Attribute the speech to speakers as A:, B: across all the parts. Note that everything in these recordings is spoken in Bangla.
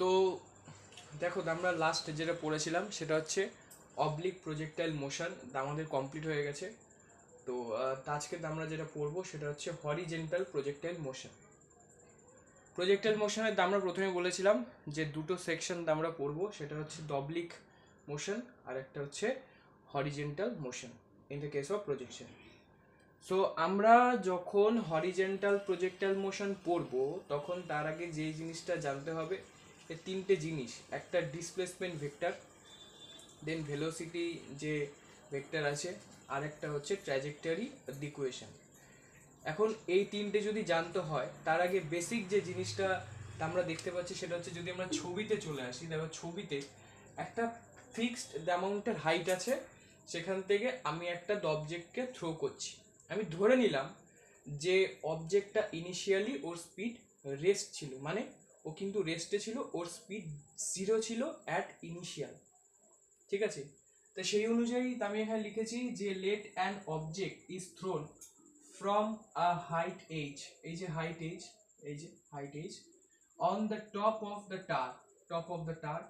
A: তো দেখো আমরা লাস্ট যেটা পড়েছিলাম সেটা হচ্ছে অবলিক প্রজেক্টাইল মোশন, আমাদের কমপ্লিট হয়ে গেছে। তো আজকে আমরা যেটা পড়বো সেটা হচ্ছে হরিজেন্টাল প্রজেক্টাইল মোশন। প্রজেক্টাইল মোশনের আমরা প্রথমে বলেছিলাম যে দুটো সেকশন আমরা পড়বো, সেটা হচ্ছে অবলিক মোশন আর একটা হচ্ছে horizontal motion in the case of projection. So আমরা যখন হরিজেন্টাল প্রজেক্টাইল মোশন পড়বো তখন তার আগে যে জিনিসটা জানতে হবে, এই তিনটে জিনিস, একটা ডিসপ্লেসমেন্ট ভেক্টর, দেন ভেলোসিটি যে ভেক্টর আছে, আর একটা হচ্ছে ট্র্যাজেক্টরি ইকুয়েশন। এখন এই তিনটে যদি জানতে হয় তার আগে বেসিক যে জিনিসটা আমরা দেখতে পাচ্ছি সেটা হচ্ছে, যদি আমরা ছবিতে চলে আসি, দেখো ছবিতে একটা ফিক্সড অ্যামাউন্টের হাইট আছে, সেখান থেকে আমি একটা অবজেক্টকে থ্রো করছি। আমি ধরে নিলাম যে অবজেক্টটা ইনিশিয়ালি ওর স্পিড রেস্ট ছিল, মানে ও কিন্তু রেস্টে ছিল, ওর স্পিড 0 ছিল অ্যাট ইনিশিয়াল, ঠিক আছে? তো সেই অনুযায়ী আমি এখানে লিখেছি যে let an object is thrown from a height H, এই যে হাইট এইচ, এই যে height H, on the top of the tower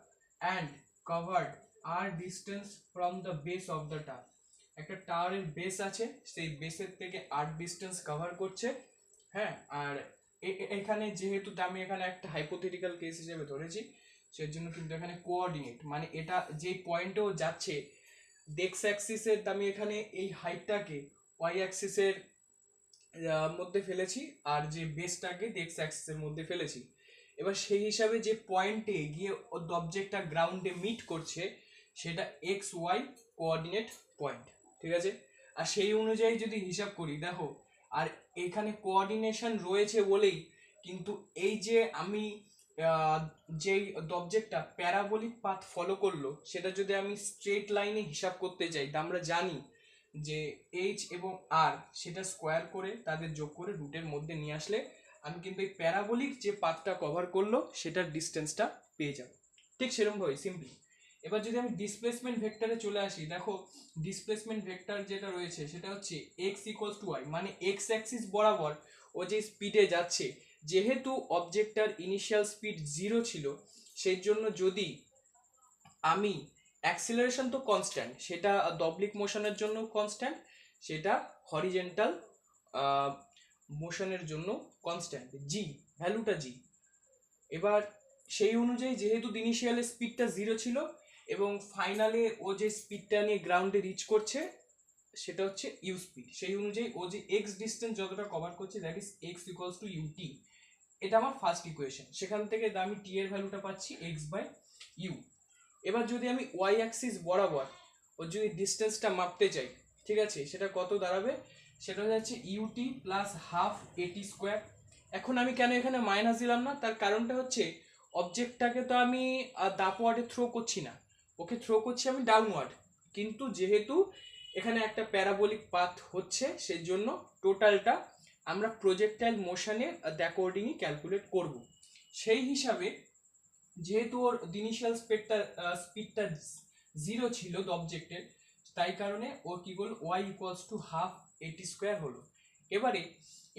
A: and covered a distance from the base of the tower. একটা টাওয়ারের বেস আছে, সেই বেসের থেকে আর ডিস্টেন্স কভার করছে। হ্যাঁ, আর এখানে যেহেতু আমি এখানে একটা হাইপোথেটিক্যাল কেস হিসেবে ধরেছি, সেজন্য কিন্তু এখানে কোঅর্ডিনেট, মানে এটা যে পয়েন্টেও যাচ্ছে ডেক্স অ্যাক্সিসের, আমি এখানে এই হাইটটাকে ওয়াই অ্যাক্সিসের মধ্যে ফেলেছি আর যে বেসটাকে ডেক্স অ্যাক্সিসের মধ্যে ফেলেছি। এবার সেই হিসাবে যে পয়েন্টে গিয়ে অবজেক্টটা গ্রাউন্ডে মিট করছে সেটা এক্স ওয়াই কোঅর্ডিনেট পয়েন্ট, ঠিক আছে? আর সেই অনুযায়ী যদি হিসাব করি, দেখো আর এখানে কোঅর্ডিনেশন রয়েছে বলেই কিন্তু এই যে আমি যেই অবজেক্টটা প্যারাবোলিক পাথ ফলো করলো সেটা যদি আমি স্ট্রেট লাইনে হিসাব করতে চাই, তা আমরা জানি যে এইচ এবং আর সেটা স্কোয়ার করে তাদের যোগ করে রুটের মধ্যে নিয়ে আসলে আমি কিন্তু এই প্যারাবোলিক যে পাথটা কভার করলো সেটার ডিস্টেন্সটা পেয়ে যাব, ঠিক সেরকমভাবে সিম্পলি। এবার যদি আমি ডিসপ্লেসমেন্ট ভেক্টরে চলে আসি, দেখো ডিসপ্লেসমেন্ট ভেক্টর যেটা রয়েছে সেটা হচ্ছে এক্স ইকুয়ালস টু ওয়াই, মানে এক্স অ্যাক্সিস বরাবর ও যে স্পিডে যাচ্ছে, যেহেতু অবজেক্টটার ইনিশিয়াল স্পিড 0 ছিল, সেই জন্য যদি আমি অ্যাক্সিলারেশন তো কনস্ট্যান্ট, সেটা অবলিক মোশনের জন্য কনস্ট্যান্ট, সেটা হরিজেন্টাল মোশনের জন্য কনস্ট্যান্ট, জি ভ্যালুটা জি। এবার সেই অনুযায়ী যেহেতু ইনিশিয়ালের স্পিডটা 0 ছিল এবং ফাইনালে ও যে স্পিডটা নিয়ে গ্রাউন্ডে রিচ করছে সেটা হচ্ছে ইউ স্পিড, সেই অনুযায়ী ও যে এক্স ডিস্টেন্স যতটা কভার করছে that is X equals to UT. এটা আমার ফার্স্ট ইকুয়েশন, সেখান থেকে আমি টি এর ভ্যালুটা পাচ্ছি এক্স বাই ইউ। এবার যদি আমি ওয়াই অ্যাক্সিস বরাবর ওর যদি ডিস্টেন্সটা মাপতে চাই, ঠিক আছে, সেটা কত দাঁড়াবে, সেটা হয়ে যাচ্ছে ইউটি প্লাস হাফ এটি স্কোয়ার। এখন আমি কেন এখানে মাইনাস দিলাম না, তার কারণটা হচ্ছে অবজেক্টটাকে তো আমি আপওয়ার্ডে থ্রো করছি না, ওকে থ্রো করছি আমি ডাউনওয়ার্ড, কিন্তু যেহেতু এখানে একটা প্যারাবোলিক পাথ হচ্ছে সেই জন্য টোটালটা আমরা প্রজেক্টাইল মোশনের অ্যাকর্ডিংই ক্যালকুলেট করব। সেই হিসাবে যেহেতু ওর ইনিশিয়াল স্পিডটা 0 ছিল অবজেক্টের, তাই কারণে ওর কি বলল ওয়াই ইকুয়ালস টু হাফ এটি স্কোয়ার হলো। এবারে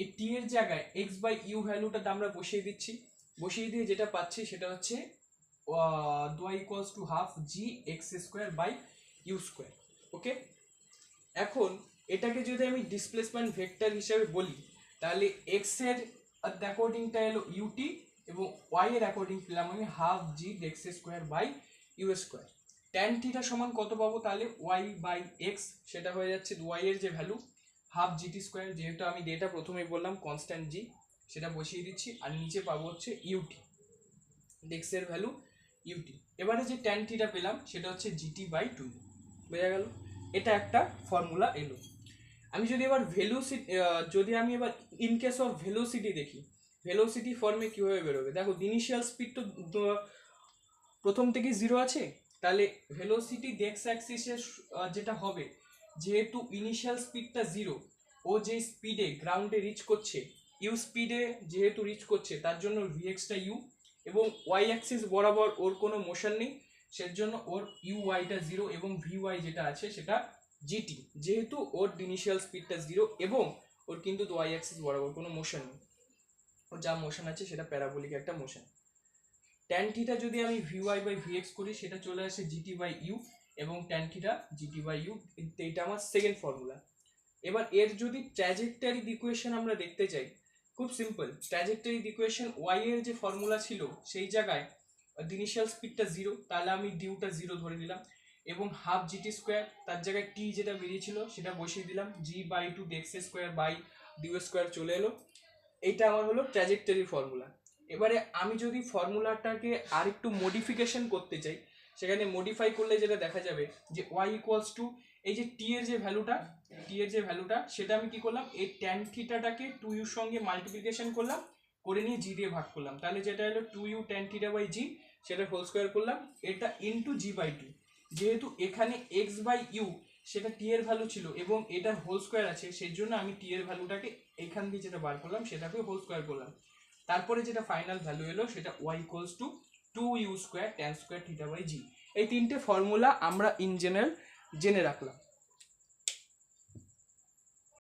A: এই টি এর জায়গায় এক্স বাই ইউ ভ্যালুটা আমরা বসিয়ে দিচ্ছি, বসিয়ে দিয়ে যেটা পাচ্ছি সেটা হচ্ছে y equals to half G x square by you square. Okay, এখন এটাকে যদি আমি ডিসপ্লেসমেন্ট ভেক্টর হিসেবে বলি, তাহলে এক্স এর অ্যাকর্ডিংটা এলো ইউটি এবং ওয়াই এর অ্যাকর্ডিং পেলাম আমি half G x square by you square. Tan theta সমান কত পাবো, তাহলে ওয়াই বাই এক্স, সেটা হয়ে যাচ্ছে ওয়াই এর যে ভ্যালু হাফ জিটি স্কোয়ার, যেহেতু আমি ডেটা প্রথমেই বললাম কনস্ট্যান্ট জি, সেটা বসিয়ে দিচ্ছি, আর নিচে পাবো হচ্ছে ইউটি, এক্স এর ভ্যালু ইউটি। এবারে যে ট্যান থিটা পেলাম সেটা হচ্ছে জিটি বাই 2, বোঝা গেল? এটা একটা ফর্মুলা এলো। আমি যদি এবার যদি আমি এবার ইন কেস অফ ভেলোসিটি দেখি, ভেলোসিটি ফর্মে কিভাবে বেরোবে, দেখো ইনিশিয়াল স্পিড তো প্রথম থেকে 0 আছে, তাহলে ভেলোসিটি এক্স অ্যাক্সিসে যেটা হবে, যেহেতু ইনিশিয়াল স্পিডটা 0, ও যে স্পিডে গ্রাউন্ডে রিচ করছে, ইউ স্পিডে যেহেতু রিচ করছে তার জন্য ভিএক্সটা ইউ, এবং ওয়াই অ্যাক্সিস বরাবর ওর কোনো মোশন নেই, সেজন্য ওর ইউ ওয়াইটা 0 এবং ভি ওয়াই যেটা আছে সেটা জিটি, যেহেতু ওর ইনিশিয়াল স্পিডটা 0 এবং ওর কিন্তু ওয়াই অ্যাক্সিস বরাবর কোনো মোশন নেই, ওর যা মোশন আছে সেটা প্যারাবোলিক একটা মোশন। ট্যান থিটা যদি আমি ভিওয়াই বাই ভিএক্স করি সেটা চলে আসে জিটি বাই ইউ, এবং tan theta GT by U, এইটা আমার সেকেন্ড ফর্মুলা। এবার এর যদি ট্র্যাজেক্টরি ইকুয়েশন আমরা দেখতে চাই, খুব সিম্পল। ট্র্যাজেক্টরি ইকুয়েশন ওয়াই এর যে ফর্মুলা ছিল সেই জায়গায় ইনিশিয়াল স্পিডটা 0, তাহলে আমি ডিউটা 0 ধরে নিলাম, এবং হাফ জিটি স্কোয়ার, তার জায়গায় টি যেটা বেরিয়েছিল সেটা বসিয়ে দিলাম, g by two x square by u square চলে এলো। এইটা আমার হলো ট্র্যাজেক্টরি ফর্মুলা। এবারে আমি যদি ফর্মুলাটাকে আর একটু মডিফিকেশন করতে চাই, সেখানে মডিফাই করলে যেটা দেখা যাবে যে ওয়াই ইকুয়ালস টু এই যে টি এর যে ভ্যালুটা সেটা আমি কি করলাম, এই ট্যান থিটাটাকে 2u সঙ্গে মাল্টিপ্লিকেশন করলাম, করে নিয়ে জি দিয়ে ভাগ করলাম, তাহলে যেটা হলো 2u ট্যান থিটা বাই জি, সেটা হোল স্কোয়ার করলাম, এটা ইন্টু জি বাই টু। যেহেতু এখানে এক্স বাই ইউ সেটা টি এর ভ্যালু ছিল এবং এটা হোল স্কোয়ার আছে, সেই জন্য আমি টি এর ভ্যালুটাকে এখান দিয়ে যেটা বার করলাম সেটাকে হোল স্কোয়ার করলাম। তারপরে যেটা ফাইনাল ভ্যালু এলো সেটা y equals to 2u square tan square theta by g. এই তিনটে ফর্মুলা আমরা ইন জেনারেল জেনে রাখলাম।